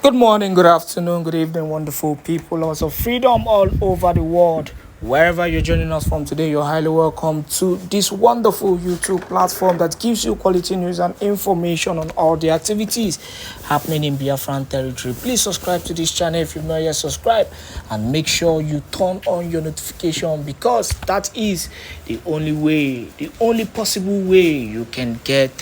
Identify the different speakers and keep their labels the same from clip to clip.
Speaker 1: Good morning, good afternoon, good evening, wonderful people, lovers of freedom all over the world. Wherever you're joining us from today, you're highly welcome to this wonderful YouTube platform that gives you quality news and information on all the activities happening in Biafran territory. Please subscribe to this channel if you've not yet subscribed, and make sure you turn on your notification, because that is the only way, the only possible way you can get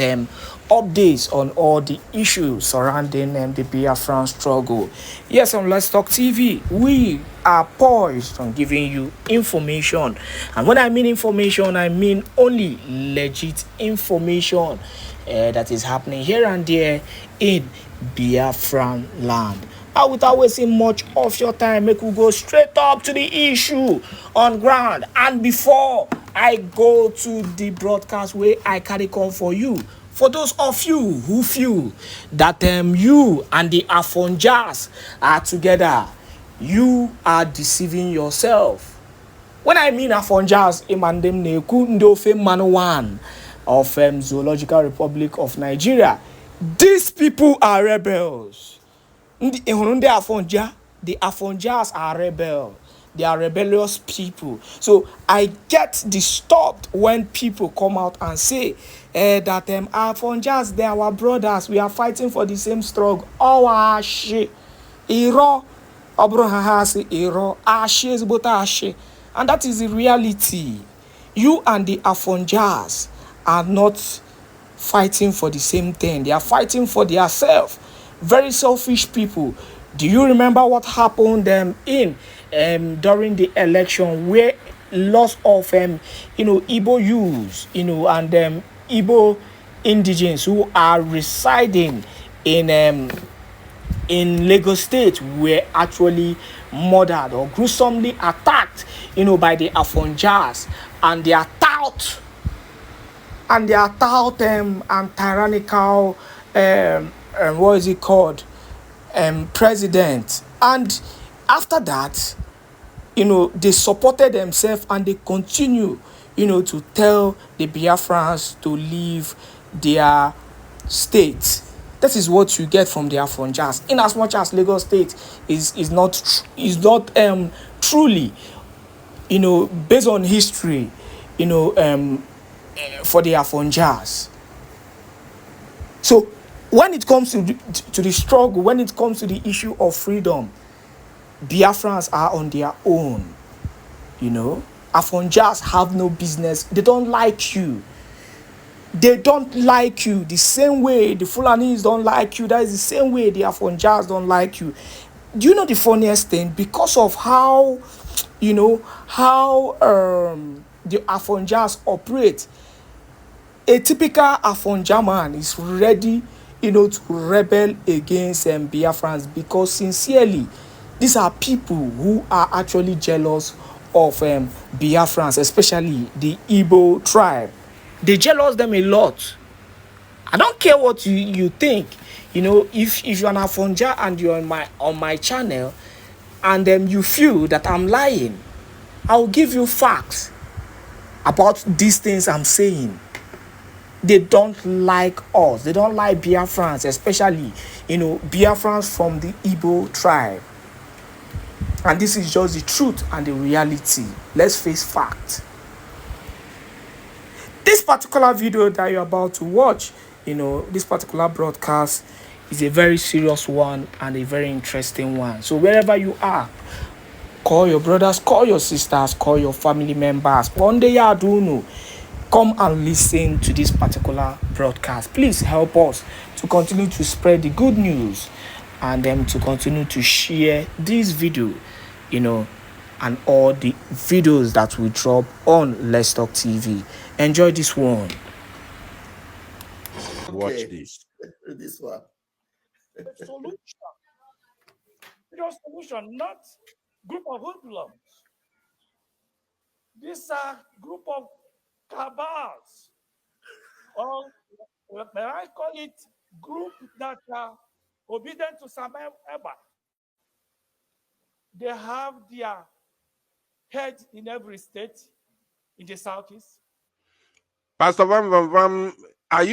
Speaker 1: updates on all the issues surrounding the Biafran struggle. Yes, on Let's Talk TV, we are poised on giving you information. And when I mean information, I mean only legit information that is happening here and there in Biafran land. And without wasting much of your time, make we go straight up to the issue on ground. And before I go to the broadcast where I carry come for you, for those of you who feel that you and the Afonjas are together, you are deceiving yourself. When I mean Afonjas, Imandem Neku Ndofe Manowan of Zoological Republic of Nigeria, these people are rebels. The Afonjas are rebels. They are rebellious people. So I get disturbed when people come out and say that Afonjas, they are our brothers. We are fighting for the same struggle. Oh, ashe. Iro. Obrohahasi iro. Ashe is but ashe. And that is the reality. You and the Afonjas are not fighting for the same thing. They are fighting for themselves. Very selfish people. Do you remember what happened in during the election, where lots of Igbo youths, and Igbo indigents who are residing in Lagos State were actually murdered or gruesomely attacked, by the Afonjas, and their tout and tyrannical what is it called, president. And after that, they supported themselves, and they continue, to tell the Biafrans to leave their state. That is what you get from the Afonjas. In as much as Lagos State is not truly, based on history, for the Afonjas. So when it comes to the struggle, when it comes to the issue of freedom, Biafrans are on their own. Afonjas have no business. They don't like you. They don't like you the same way the Fulanis don't like you. That is the same way the Afonjas don't like you. Do you know the funniest thing? Because of how the Afonjas operate, a typical Afonja man is ready, to rebel against Biafrans, because sincerely, these are people who are actually jealous of Biafrans, especially the Igbo tribe. They jealous them a lot. I don't care what you think. If you're an Afonja and you're on my channel, and you feel that I'm lying, I'll give you facts about these things I'm saying. They don't like us. They don't like Biafrans, especially, Biafrans from the Igbo tribe. And this is just the truth and the reality. Let's face facts. This particular video that you're about to watch, this particular broadcast is a very serious one and a very interesting one. So wherever you are, call your brothers, call your sisters, call your family members. One day I do know. Come and listen to this particular broadcast. Please help us to continue to spread the good news, and to continue to share this video, and all the videos that we drop on Let's Talk TV. Enjoy this one.
Speaker 2: Watch this.
Speaker 3: This one.
Speaker 1: Solution. Your solution, not group of hoodlums. This group of cabals, or may I call it group that are obedient to Simon Ekpa. They have their head in every state in the southeast.
Speaker 2: Pastor Vam, are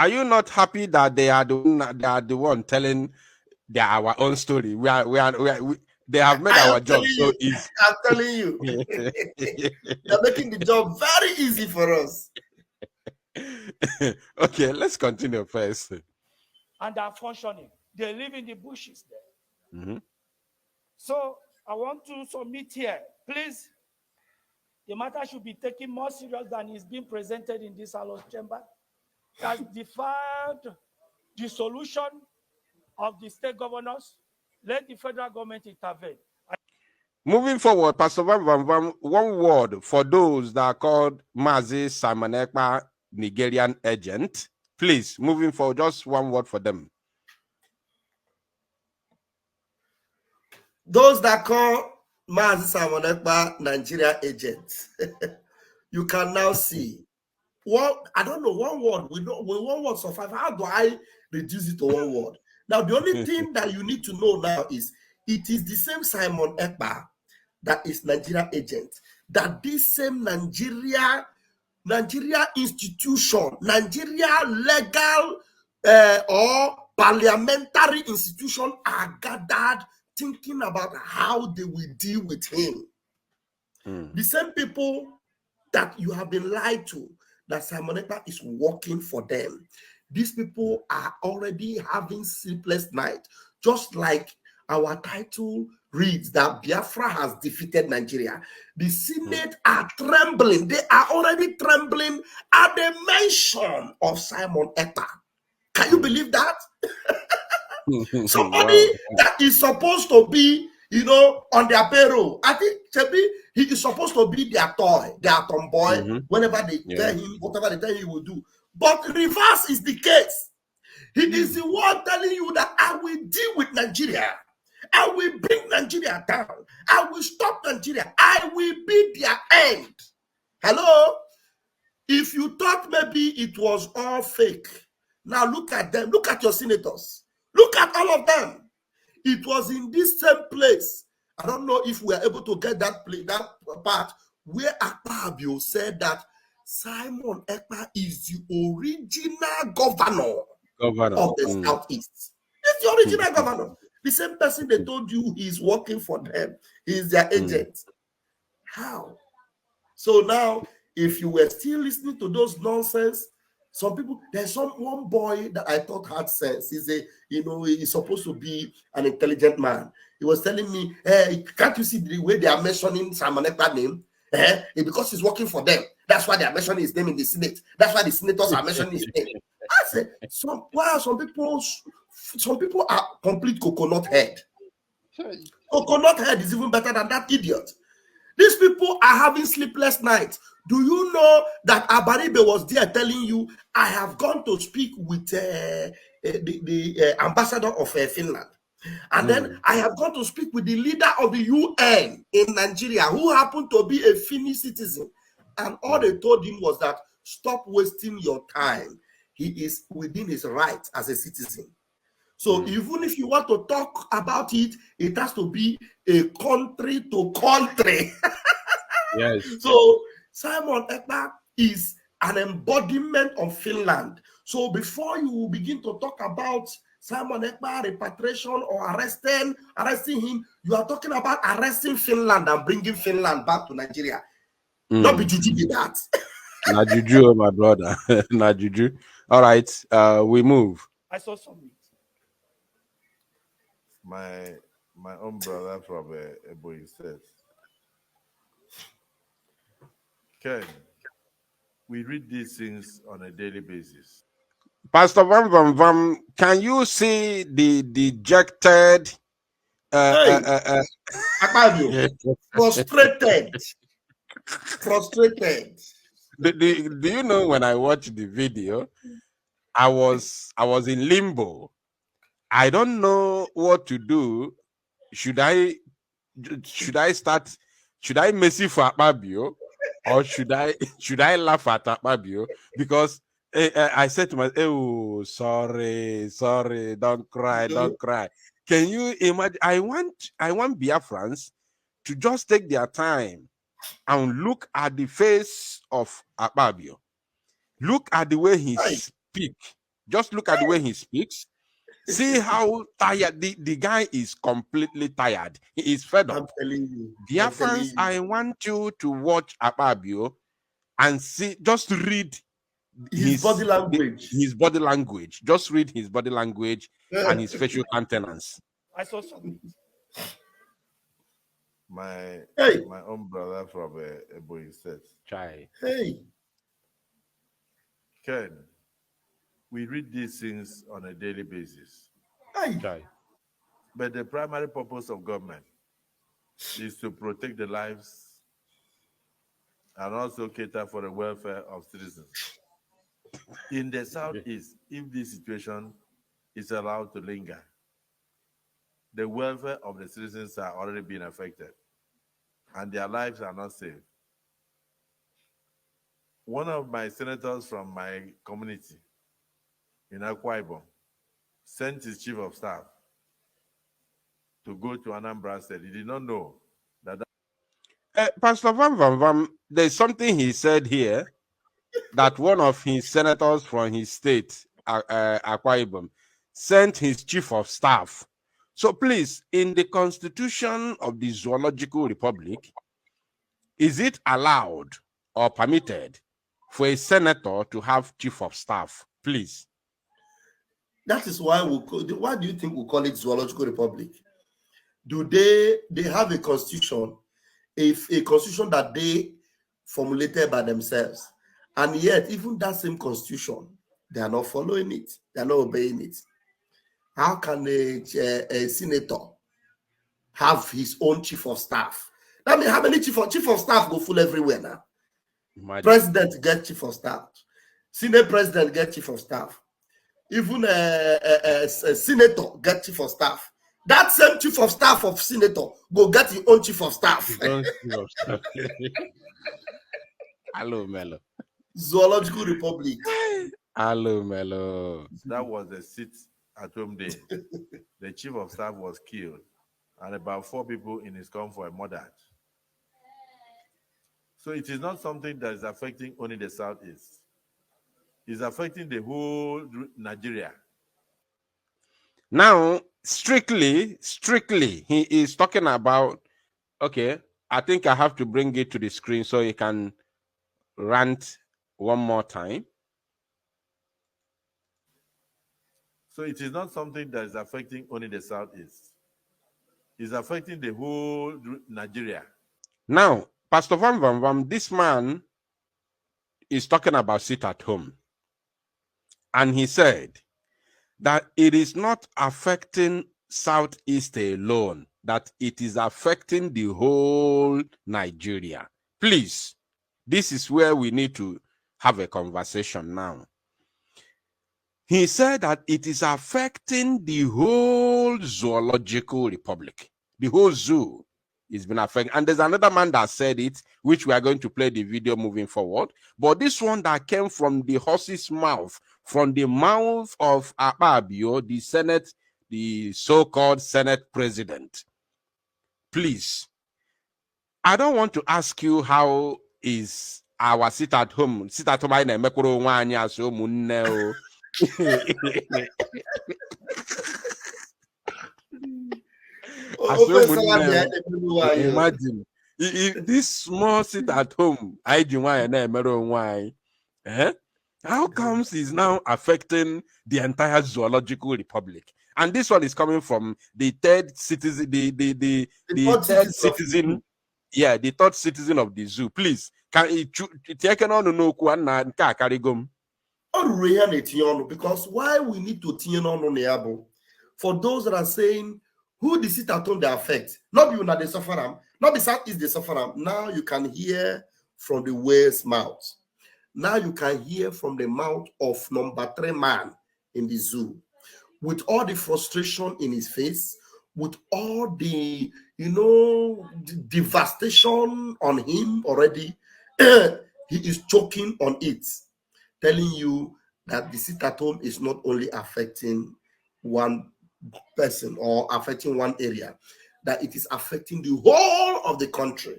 Speaker 2: you not happy that they are the one telling they are our own story. They have made our job so easy.
Speaker 3: I'm telling you. They're making the job very easy for us.
Speaker 2: Okay, let's continue first.
Speaker 1: And they're functioning. They live in the bushes there.
Speaker 2: Mm-hmm.
Speaker 1: So I want to submit here, please. The matter should be taken more serious than is being presented in this House chamber. Has defied the solution of the state governors. Let the federal government intervene.
Speaker 2: Moving forward, Pastor Van, one word for those that are called Mazi Simon Ekpa Nigerian agent. Please, moving forward, just one word for them.
Speaker 3: Those that call Mazi Simon Ekpa Nigeria agent, you can now see. Well, I don't know, one word. We one word survive. How do I reduce it to one word? Now, the only thing that you need to know now is it is the same Simon Ekpa that is Nigeria agent, that this same Nigeria institution, Nigeria legal or parliamentary institution are gathered thinking about how they will deal with him. The same people that you have been lied to, that Simon Ekpa is working for them. These people are already having sleepless night, just like our title reads that Biafra has defeated Nigeria. The Senate are trembling. They are already trembling at the mention of Simon Ekpa. Can you believe that? Somebody that is supposed to be, on their payroll. I think he is supposed to be their toy, their tomboy, whenever they tell him, whatever they tell him he will do. But reverse is the case. He is the one telling you that I will deal with Nigeria. I will bring Nigeria down. I will stop Nigeria. I will be their end. Hello? If you thought maybe it was all fake, now look at them. Look at your senators. Look at all of them. It was in this same place. I don't know if we are able to get that part where Akpabio said that Simon Ekpa is the original governor of the Southeast. It's the original governor. The same person they told you is working for them. He's their agent. How? So now, if you were still listening to those nonsense, some people, there's one boy that I thought had sense. He's supposed to be an intelligent man. He was telling me, hey, can't you see the way they are mentioning Simon Ekpa's name? Because he's working for them. That's why they are mentioning his name in the Senate. That's why the senators are mentioning his name. I said, some people are complete coconut head. Coconut head is even better than that idiot. These people are having sleepless nights. Do you know that Abaribe was there telling you, I have gone to speak with the ambassador of Finland. And then I have gone to speak with the leader of the UN in Nigeria, who happened to be a Finnish citizen. And all they told him was that, stop wasting your time. He is within his rights as a citizen. So even if you want to talk about it, it has to be a country to country.
Speaker 2: Yes.
Speaker 3: So Simon Ekpa is an embodiment of Finland. So before you begin to talk about Simon Ekpa repatriation or arresting him, you are talking about arresting Finland and bringing Finland back to Nigeria. Not be juju be that.
Speaker 2: Not juju, my brother. Not juju. All right, we move.
Speaker 1: I saw something.
Speaker 4: My own brother from Ebonyi says, Ken, we read these things on a daily basis.
Speaker 2: Pastor Vam, can you see the dejected
Speaker 3: frustrated?
Speaker 2: Do you know, when I watched the video, I was in limbo. I don't know what to do. Should I messy for Akpabio, or should I laugh at Akpabio? Because I said to myself, oh, sorry, don't cry. Can you imagine? I want Biafrans to just take their time and look at the face of Akpabio. Look at the way he speaks. Just look at the way he speaks. See how tired the guy is. Completely tired. He is fed up.
Speaker 3: I'm telling you.
Speaker 2: Biafrans, I want you to watch Akpabio and see, just read
Speaker 3: his body language.
Speaker 2: His body language. Just read his body language and his facial countenance.
Speaker 1: I saw something.
Speaker 4: My own brother from Ebonyi State.
Speaker 2: Chai.
Speaker 3: Hey.
Speaker 4: Ken, we read these things on a daily basis.
Speaker 3: Hey.
Speaker 2: Chai.
Speaker 4: But the primary purpose of government is to protect the lives and also cater for the welfare of citizens. In the Southeast, if this situation is allowed to linger, the welfare of the citizens are already being affected and their lives are not safe. One of my senators from my community in Akwa Ibom sent his chief of staff to go to Anambra State. He did not know that.
Speaker 2: Pastor Van Van Van, there's something he said here that one of his senators from his state, Akwa Ibom, sent his chief of staff. So please, in the Constitution of the Zoological Republic, is it allowed or permitted for a senator to have chief of staff? Please.
Speaker 3: That is why why do you think we call it Zoological Republic? Do they have a constitution, a constitution that they formulated by themselves, and yet even that same constitution, they are not following it, they are not obeying it. How can a senator have his own chief of staff? I mean, how many chief of staff go full everywhere now? Imagine. President get chief of staff, Senate president get chief of staff, even a senator get chief of staff. That same chief of staff of senator go get his own chief of staff.
Speaker 2: Hello, Melo.
Speaker 3: Zoological Republic.
Speaker 2: Hello, Melo.
Speaker 4: That was the sit at home day. The chief of staff was killed, and about 4 people in his convoy murdered. So it is not something that is affecting only the Southeast. It's affecting the whole Nigeria.
Speaker 2: Now, strictly, he is talking about, okay, I think I have to bring it to the screen so you can rant one more time.
Speaker 4: So it is not something that is affecting only the Southeast. It's affecting the whole Nigeria.
Speaker 2: Now, Pastor Van Van Van, this man is talking about sit at home. And he said that it is not affecting Southeast alone, that it is affecting the whole Nigeria. Please, this is where we need to have a conversation now. He said that it is affecting the whole Zoological Republic. The whole zoo is been affected. And there's another man that said it, which we are going to play the video moving forward. But this one that came from the horse's mouth, from the mouth of Akpabio, the Senate, the so-called Senate president. Please, I don't want to ask you how is our sit at home. Sit at home, I imagine if this small sit at home, how comes it's now affecting the entire Zoological Republic? And this one is coming from the third citizen, the third citizen, yeah, the third citizen of the zoo. Please, can it take on no
Speaker 3: because why we need to tune on the for those that are saying who the sit at home they affect, not you not the suffer, not the Southeast they suffer. Now you can hear from the whale's mouth. Now you can hear from the mouth of number 3 man in the zoo, with all the frustration in his face, with all the devastation on him already. He is choking on it, telling you that the sit at home is not only affecting one person or affecting one area, that it is affecting the whole of the country.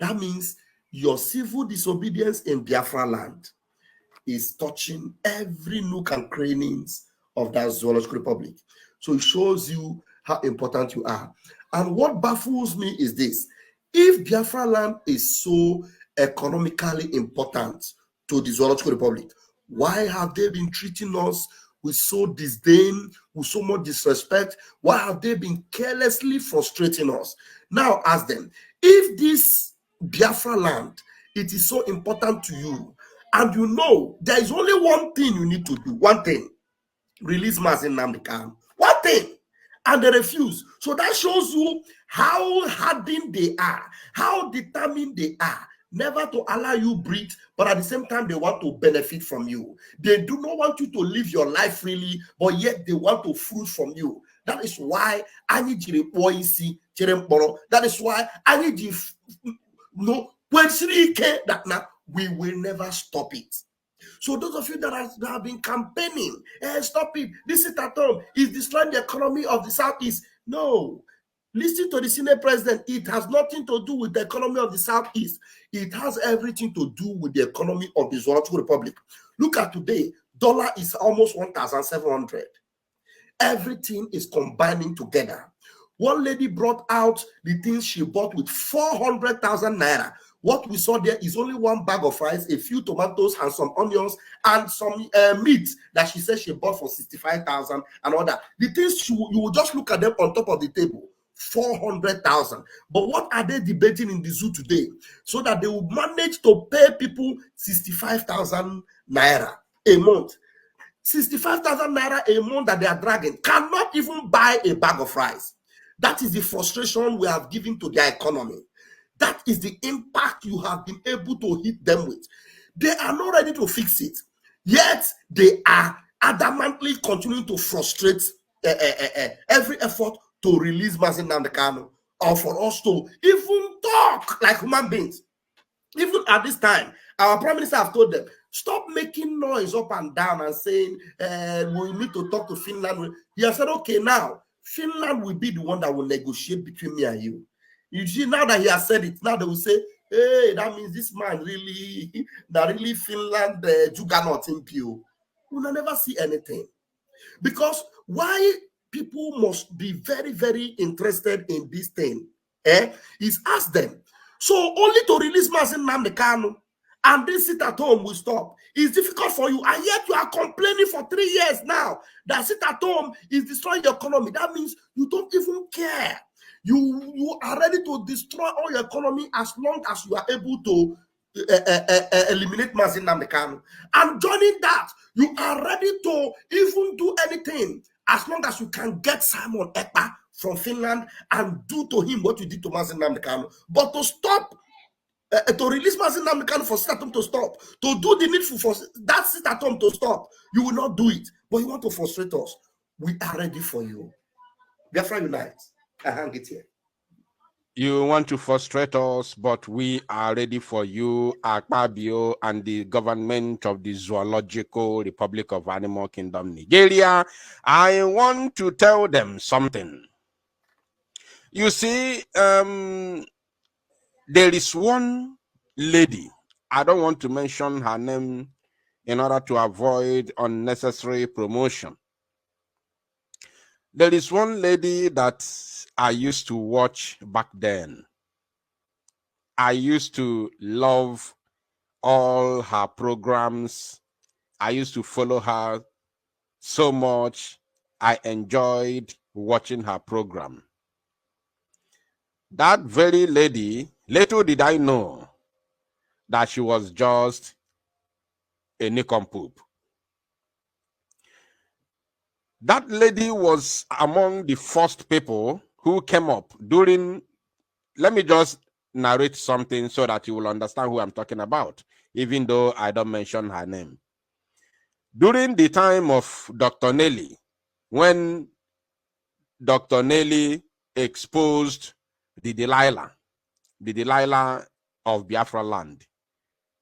Speaker 3: That means your civil disobedience in Biafra land is touching every nook and crannies of that zoological republic. So it shows you how important you are. And what baffles me is this. If Biafra land is so economically important to the zoological republic, why have they been treating us with so disdain, with so much disrespect? Why have they been carelessly frustrating us? Now ask them, if this Biafra land, it is so important to you, and you know there is only one thing you need to do, one thing, release Mazi Nnamdi Kanu, one thing, and they refuse. So that shows you how hardened they are, how determined they are, never to allow you breathe, but at the same time, they want to benefit from you. They do not want you to live your life freely, but yet they want to fruit from you. That is why I need you to that is why I need you no that now we will never stop it. So those of you that have been campaigning, stop it. This is at home is destroying the economy of the Southeast. No. Listen to the Senate president. It has nothing to do with the economy of the Southeast. It has everything to do with the economy of the Zoological Republic. Look at today. Dollar is almost 1,700. Everything is combining together. One lady brought out the things she bought with 400,000 naira. What we saw there is only one bag of rice, a few tomatoes, and some onions, and some meat that she said she bought for 65,000 and all that. The things you will just look at them on top of the table. 400,000. But what are they debating in the zoo today? So that they will manage to pay people 65,000 naira a month. 65,000 naira a month that they are dragging cannot even buy a bag of rice. That is the frustration we have given to their economy. That is the impact you have been able to hit them with. They are not ready to fix it. Yet they are adamantly continuing to frustrate every effort to release Mazi Nnamdi Kanu, or for us to even talk like human beings. Even at this time, our prime minister have told them, stop making noise up and down and saying, we need to talk to Finland. He has said, okay, now, Finland will be the one that will negotiate between me and you. You see, now that he has said it, now they will say, hey, that means this man really, that really Finland juggernaut in Pio. We will never see anything. Because why people must be very, very interested in this thing, is ask them. So only to release Mazi Nnamdi Kanu and then sit at home will stop. It's difficult for you, and yet you are complaining for 3 years now that sit at home is destroying your economy. That means you don't even care. You are ready to destroy all your economy as long as you are able to eliminate Mazi Nnamdi Kanu. And joining that, you are ready to even do anything as long as you can get Simon Ekpa from Finland and do to him what you did to Mazi Nnamdi Kanu. But to stop, to release Mazi Nnamdi Kanu for sit at home to stop, to do the needful for that sit at home to stop, you will not do it. But you want to frustrate us. We are ready for you. Biafra unite. I hang it here.
Speaker 2: You want to frustrate us, but we are ready for you, Akpabio, and the government of the Zoological Republic of Animal Kingdom, Nigeria. I want to tell them something. You see, there is one lady. I don't want to mention her name in order to avoid unnecessary promotion. There is one lady that I used to watch back then. I used to love all her programs. I used to follow her so much. I enjoyed watching her program. That very lady, little did I know that she was just a nincompoop. That lady was among the first people who came up during, let me just narrate something so that you will understand who I'm talking about, even though I don't mention her name. During the time of Dr. Nelly, when Dr. Nelly exposed the Delilah of Biafra land.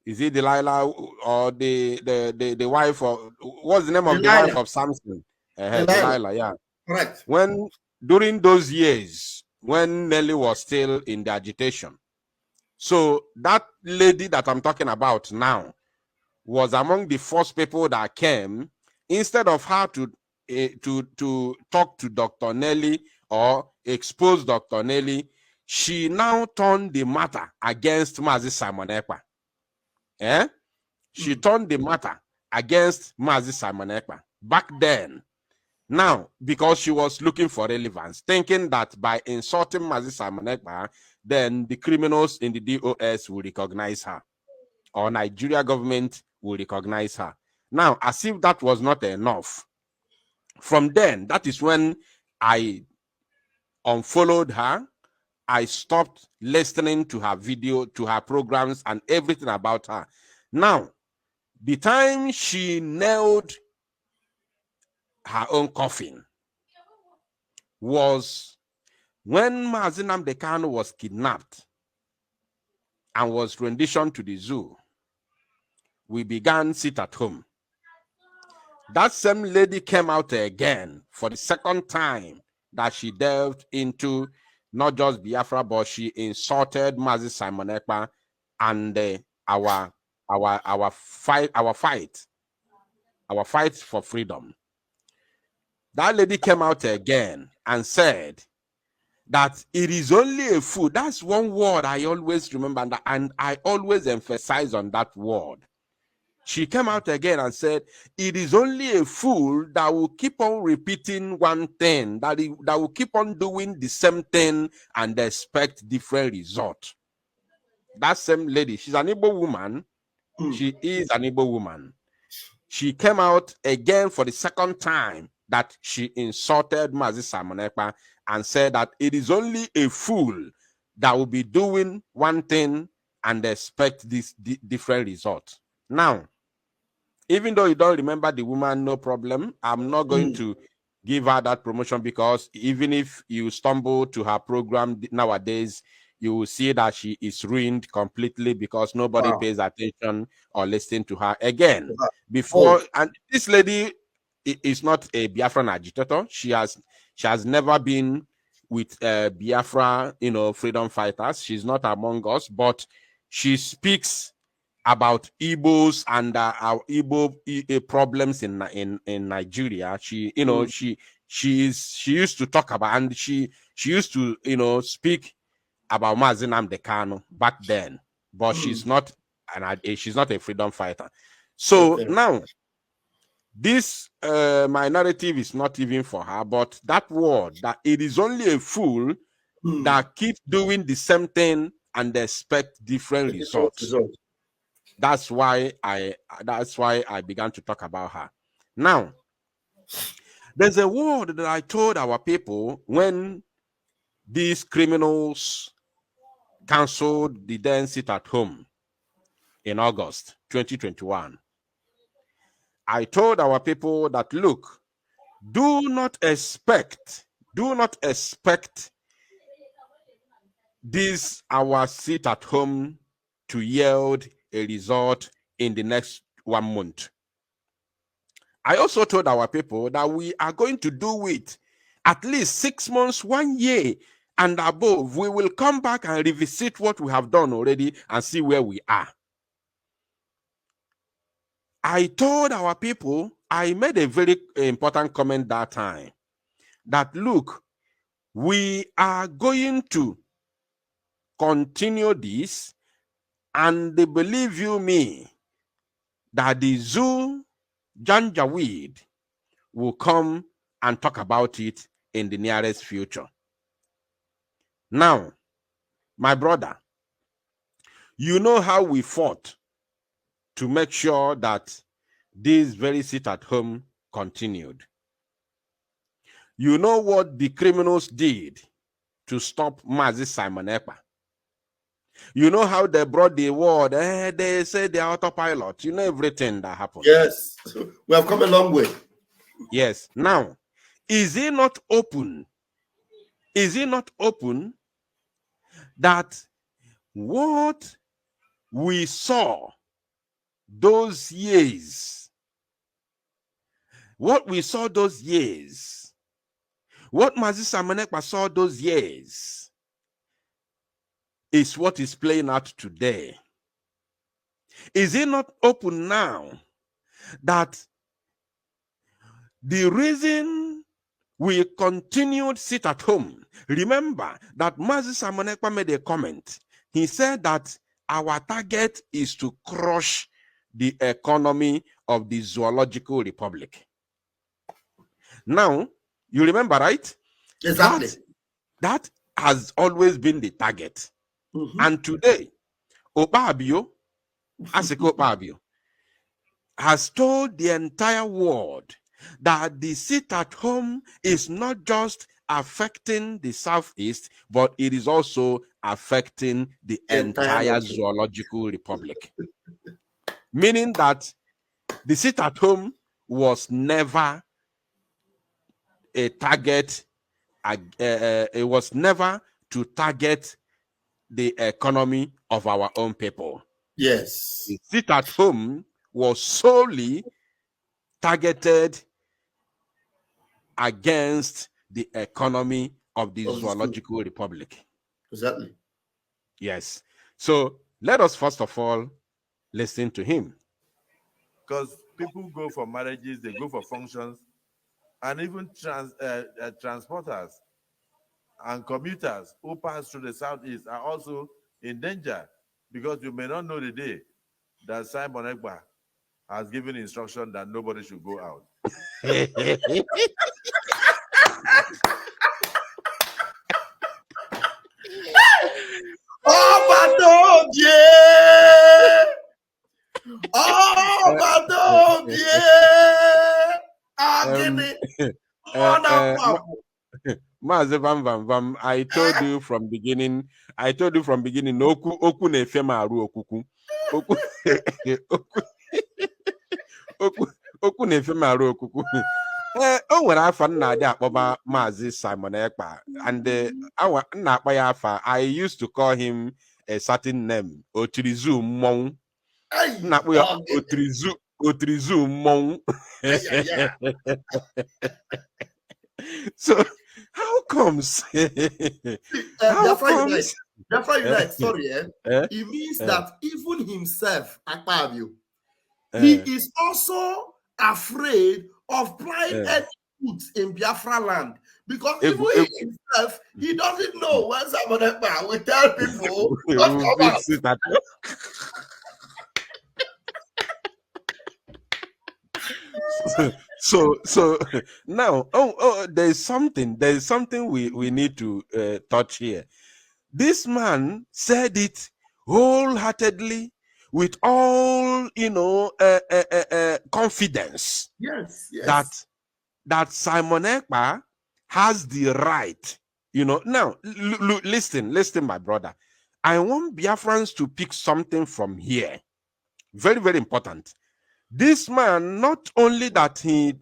Speaker 2: Is it Delilah or the wife of, what's the name of the wife of Samson? Delilah, yeah.
Speaker 3: Correct.
Speaker 2: When during those years when Nelly was still in the agitation, so that lady that I'm talking about now was among the first people that came. Instead of her to to talk to Dr. Nelly or expose Dr. Nelly, she now turned the matter against Mazi Simon Ekpa. She turned the matter against Mazi Simon Ekpa back then. Now, because she was looking for relevance, thinking that by insulting Mazi Simon Ekpa, then the criminals in the DOS will recognize her, or Nigeria government will recognize her. Now, as if that was not enough, from then, that is when I unfollowed her. I stopped listening to her video, to her programs, and everything about her. Now, the time she nailed her own coffin was when Mazi Nnamdi Kanu was kidnapped and was renditioned to the zoo. We began sit at home. That same lady came out again for the second time that she delved into not just Biafra, but she insulted Mazi Simon Ekpa and our fight for freedom. That lady came out again and said that it is only a fool. That's one word I always remember, and I always emphasize on that word. She came out again and said, it is only a fool that will keep on repeating one thing, that will keep on doing the same thing and expect different results. That same lady, she's an Igbo woman. She is an Igbo woman. She came out again for the second time that she insulted Mazi Simon Ekpa and said that it is only a fool that will be doing one thing and expect this different result. Now, even though you don't remember the woman, no problem. I'm not going to give her that promotion, because even if you stumble to her program nowadays, you will see that she is ruined completely because nobody pays attention or listen to her again. Before, and this lady is not a Biafran agitator. She has never been with Biafra, freedom fighters. She's not among us, but she speaks about Igbos and our Igbo problems in Nigeria. She used to talk about, and she used to speak about Mazi Nnamdi Kanu back then, but she's not a freedom fighter. So now this my narrative is not even for her, but that word, that it is only a fool that keeps doing the same thing and expect different results. That's why I began to talk about her. Now, there's a word that I told our people when these criminals canceled the then sit at home in August 2021. I told our people that, look, do not expect this our sit at home to yield a result in the next 1 month. I also told our people that we are going to do it at least 6 months, 1 year and above. We will come back and revisit what we have done already and see where we are. I told our people, I made a very important comment that time, that look, we are going to continue this, and they believe you me that the zoo Janjaweed will come and talk about it in the nearest future. Now, my brother, you know how we fought to make sure that this very sit at home continued. You know what the criminals did to stop Mazi Simon Ekpa. You know how they brought the word, they said they're autopilot. You know everything that happened.
Speaker 3: Yes, we have come a long way.
Speaker 2: Yes. Now, is it not open? Is it not open that what we saw those years, what Mazi Simon Ekpa saw those years, is what is playing out today? Is it not open now that the reason we continued sit at home, remember that Mazi Simon Ekpa made a comment. He said that our target is to crush the economy of the Zoological Republic. Now, you remember, right?
Speaker 3: Exactly.
Speaker 2: That has always been the target. And today, Okpabio, Asiko Okpabio, has told the entire world that the sit at home is not just affecting the Southeast, but it is also affecting the entire Zoological Republic. Meaning that the sit at home was never a target, it was never to target the economy of our own people.
Speaker 3: Yes.
Speaker 2: The sit at home was solely targeted against the economy of the Zoological Republic.
Speaker 3: Exactly.
Speaker 2: Yes. So let us first of all listen to him.
Speaker 4: Because people go for marriages, they go for functions, and even transporters and commuters who pass through the Southeast are also in danger, because you may not know the day that Simon Ekpa has given instruction that nobody should go out.
Speaker 2: Maazị Vam Vam Vam, I told you from beginning, no oku na-efe m arụ okuku. Oku na-efe m arụ okuku. O nwere afa nna adị akpọba Maazị Simon Ekpa, and nna akpa ya afa, I used to call him a certain name, Otirizu Mmọnwụ. Nna akpọ ya Otirizu Mmọnwụ. So how comes?
Speaker 3: Biafra Unite, sorry, it means that even himself, Akpabio, he is also afraid of plying any goods in Biafra land, because even himself, he doesn't know when Simon Ekpa will tell people not come out.
Speaker 2: So now, there's something we need to touch here. This man said it wholeheartedly, with all confidence.
Speaker 3: Yes.
Speaker 2: That Simon Ekpa has the right. Now listen, my brother. I want Biafrans to pick something from here. Very, very important. This man, not only that he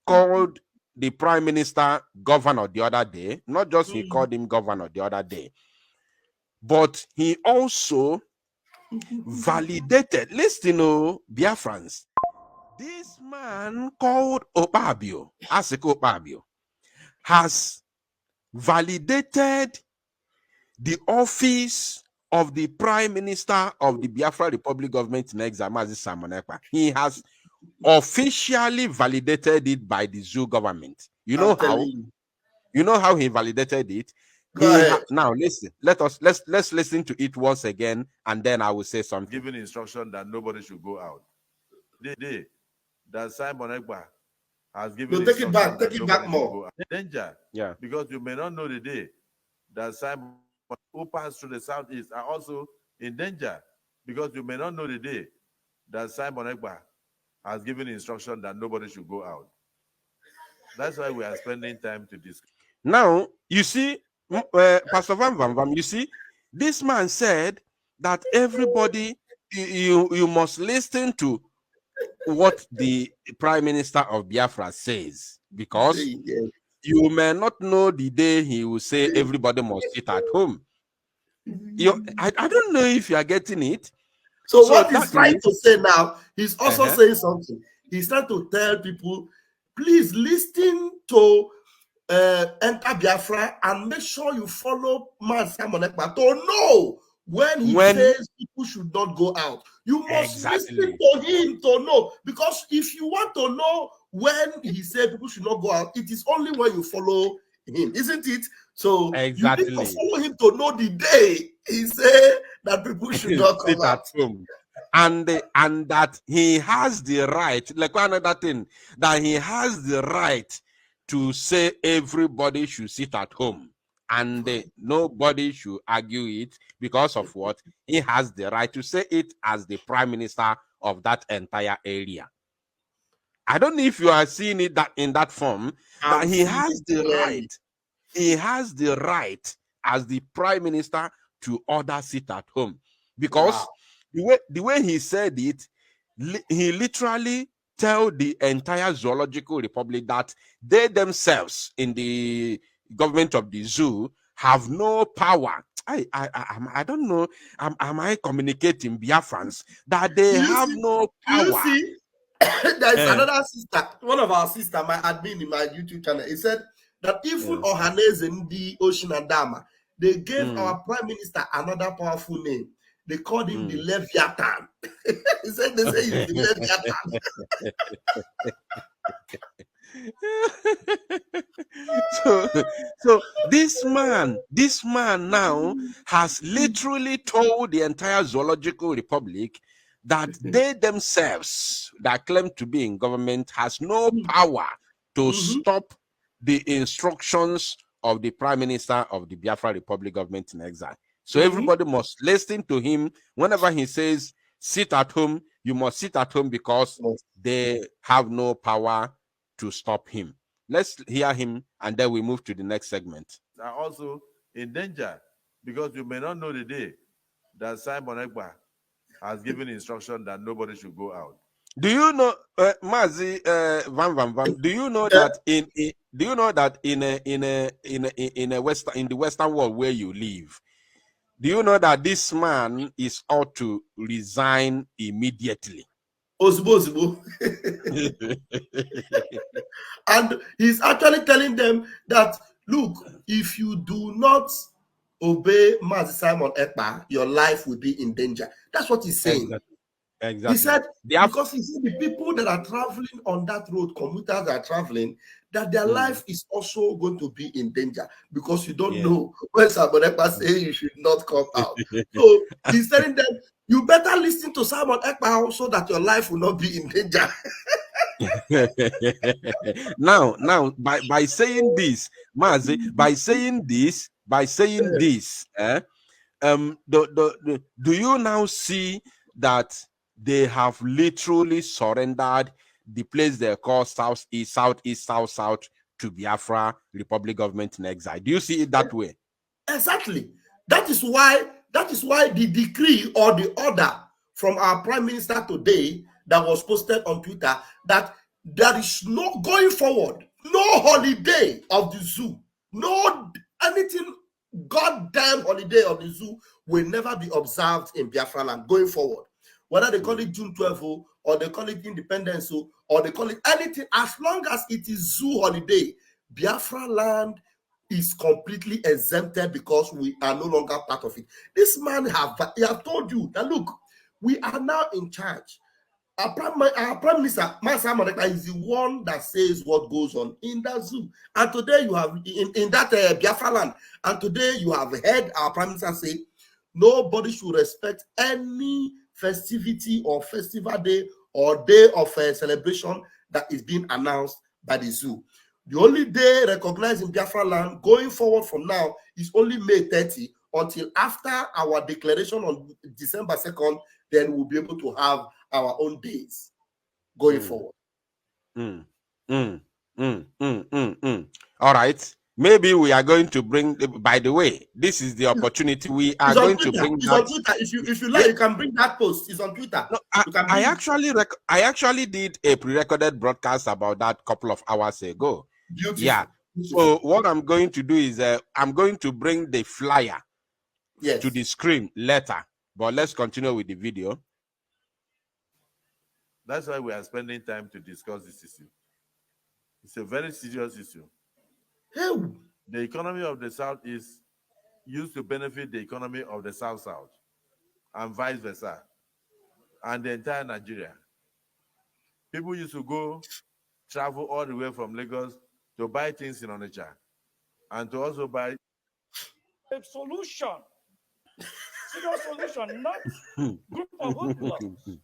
Speaker 2: called the prime minister governor the other day, not just he called him governor the other day, but he also validated, listen, Biafrans, this man called Okpabio, Asiko Okpabio, has validated the office of the prime minister of the Biafra Republic government in exile, Mazi Simon Ekpa. He has officially validated it by the zoo government. You know how he validated it? Now listen, let's listen to it once again, and then I will say something.
Speaker 4: Given instruction that nobody should go out. The day that Simon Ekpa has given
Speaker 3: take it back more.
Speaker 4: Danger.
Speaker 2: Yeah.
Speaker 4: Because you may not know the day that Simon who pass through the Southeast are also in danger, because you may not know the day that Simon Ekpa has given instruction that nobody should go out. That's why we are spending time to discuss.
Speaker 2: Now, you see, Pastor Van Van Van, you see, this man said that everybody, you must listen to what the Prime Minister of Biafra says, because you may not know the day he will say everybody must sit at home. I don't know if you are getting it.
Speaker 3: So what he's trying to say now, he's also saying something. He's trying to tell people, please listen to Enter Biafra and make sure you follow man Simon Ekpa to know when he says people should not go out. You must listen to him to know. Because if you want to know when he said people should not go out, it is only when you follow him, isn't it? So you need to follow him to know the day he said that people should not come out.
Speaker 2: And that he has the right, like another thing, that he has the right to say everybody should sit at home. And nobody should argue it because of what? He has the right to say it as the prime minister of that entire area. I don't know if you are seeing it that in that form, that he has the right. He has the right as the prime minister to order sit at home. Because the way he said it, he literally tell the entire zoological republic that they themselves in the government of the zoo have no power. I don't know. Am I communicating Biafrans that they have no power?
Speaker 3: You see, there's another sister, one of our sisters, my admin in my YouTube channel. He said that even Ohaneze in the Ocean and Dama, they gave our prime minister another powerful name. They called him the Leviathan. He said they say he's the
Speaker 2: Leviathan. so this man now has literally told the entire zoological republic that they themselves that claim to be in government has no power to stop the instructions of the prime minister of the Biafra Republic government in exile. So everybody must listen to him. Whenever he says, sit at home, you must sit at home because they have no power to stop him. Let's hear him, and then we move to the next segment.
Speaker 4: Are also in danger because you may not know the day that Simon Ekpa has given instruction that nobody should go out.
Speaker 2: Do you know, Mazi Van? Do you know that in the Western world where you live, do you know that this man is ought to resign immediately?
Speaker 3: Osbo. And he's actually telling them that, look, if you do not obey Mazi Simon Ekpa, your life will be in danger. That's what he's saying.
Speaker 2: Exactly.
Speaker 3: He said, because he said the people that are traveling on that road, commuters that are traveling, that their life is also going to be in danger because you don't know when Simon Ekpa say you should not come out. So he's telling them, you better listen to Simon Ekpa so that your life will not be in danger.
Speaker 2: now, by saying this, Mazi, by saying this, do you now see that they have literally surrendered the place they call Southeast, South to Biafra Republic government in exile? Do you see it that way?
Speaker 3: Exactly. That is why the decree or the order from our prime minister today that was posted on Twitter that there is no going forward, no holiday of the zoo, no anything goddamn holiday of the zoo will never be observed in Biafra land going forward. Whether they call it June 12 or they call it Independence or they call it anything, as long as it is zoo holiday, Biafra land is completely exempted because we are no longer part of it. This man have told you that, look, we are now in charge. Our prime minister, Simon Ekpa, is the one that says what goes on in that zoo. And today you have in that Biafra land, and today you have heard our prime minister say nobody should respect any festivity or festival day or day of celebration that is being announced by the zoo. The only day recognized in Biafra land going forward from now is only May 30 until after our declaration on December 2nd. Then we'll be able to have our own days going forward.
Speaker 2: All right. Maybe we are going to bring, by the way, this is the opportunity. We are going to bring
Speaker 3: it's on Twitter. If you like, you can bring that post. It's on Twitter.
Speaker 2: No, I actually did a pre-recorded broadcast about that a couple of hours ago.
Speaker 3: Beautiful.
Speaker 2: Yeah. So what I'm going to do is I'm going to bring the flyer to the screen later. But let's continue with the video.
Speaker 4: That's why we are spending time to discuss this issue. It's a very serious issue. The economy of the South is used to benefit the economy of the South-South. and vice versa, and the entire Nigeria. People used to travel all the way from Lagos to buy things in Onitsha and to also buy
Speaker 1: a solution. Serious solution, not group of hoodlums.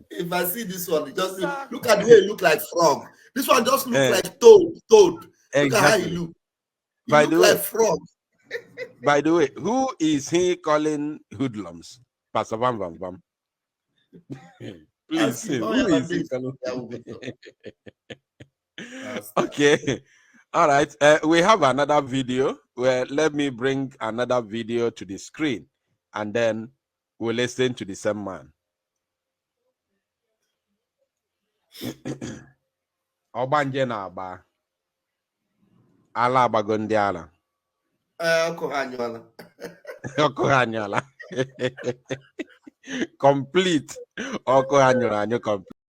Speaker 3: If I see this one, just look at the way it look like frog. This one just look like toad.
Speaker 2: Exactly.
Speaker 3: Look at how he look. He
Speaker 2: By
Speaker 3: look
Speaker 2: the way,
Speaker 3: like frog.
Speaker 2: By the way, who is he calling hoodlums? Pastor Bam Bam Bam. Please, who is he calling? Okay. All right. We have another video. Let me bring another video to the screen, and then we'll listen to the same man. Obanje na aba. Ala abagondi ala. Okohanyola. Complete. Okohanyola complete.